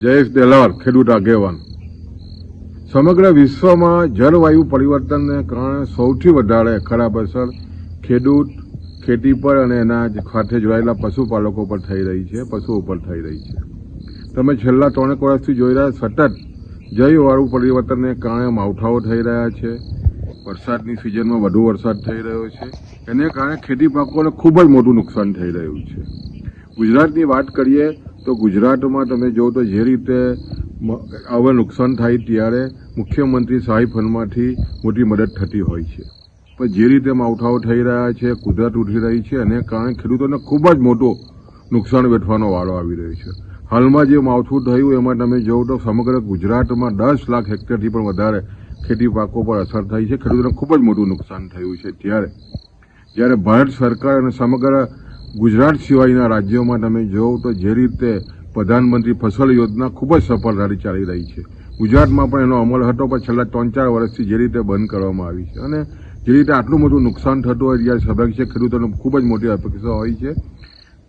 જયેશ દેલાર, ખેડૂત આગેવાન. સમગ્ર વિશ્વમાં જળવાયુ પરિવર્તનને કારણે સૌથી વધારે ખરાબ અસર ખેડૂત, ખેતી પર અને એના સાથે જોડાયેલા પશુપાલકો પર થઈ રહી છે, પશુઓ પર થઈ રહી છે. તમે છેલ્લા 3 વર્ષથી જોઈ રહ્યા સતત જળવાયુ પરિવર્તનને કારણે માવઠાઓ થઈ રહ્યા છે, વરસાદની સિઝનમાં વધુ વરસાદ થઈ રહ્યો છે, એને કારણે ખેતી પાકોને ખૂબ જ મોટું નુકસાન થઈ રહ્યું છે. ગુજરાતની વાત કરીએ તો ગુજરાતમાં તમે જો તો જે રીતે હવે નુકસાન થાય ત્યારે મુખ્યમંત્રી સહાય ફંડમાંથી મોટી મદદ થતી હોય છે, પણ જે રીતે માવઠાઓ થઈ રહ્યા છે, કુદરત ઉઠી રહી છે, અને કારણે ખેડૂતોને ખૂબ જ મોટું નુકસાન વેઠવાનો વારો આવી રહ્યો છે. હાલમાં જે માવઠું થયું એમાં તમે જોવો તો સમગ્ર ગુજરાતમાં 10 લાખ હેક્ટરથી પણ વધારે ખેતી પાકો પર અસર થઈ છે. ખેડૂતોને ખૂબ જ મોટું નુકસાન થયું છે. જ્યારે ભારત સરકાર અને સમગ્ર ગુજરાત સિવાયના રાજ્યોમાં તમે જોવો તો જે રીતે પ્રધાનમંત્રી ફસલ યોજના ખૂબ જ સફળતાથી ચાલી રહી છે. ગુજરાતમાં પણ એનો અમલ હતો, પણ છેલ્લા 3-4 વર્ષથી જે રીતે બંધ કરવામાં આવી છે અને જે રીતે આટલું મોટું નુકસાન થતું હોય ત્યારે સ્વાભાવિક છે ખેડૂતોને ખૂબ જ મોટી અપેક્ષા હોય છે.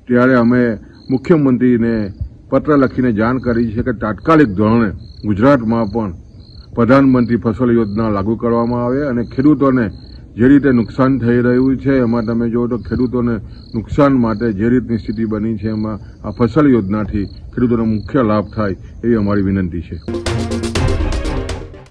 ત્યારે અમે મુખ્યમંત્રીને પત્ર લખીને જાણ કરી છે કે તાત્કાલિક ધોરણે ગુજરાતમાં પણ પ્રધાનમંત્રી ફસલ યોજના લાગુ કરવામાં આવે અને ખેડૂતોને જે રીતે નુકસાન થઈ રહ્યું છે એમાં તમે જુઓ તો ખેડૂતોને નુકસાન માટે જે રીતની સ્થિતિ બની છે એમાં આ ફસલ યોજનાથી ખેડૂતોને મુખ્ય લાભ થાય એવી અમારી વિનંતી છે.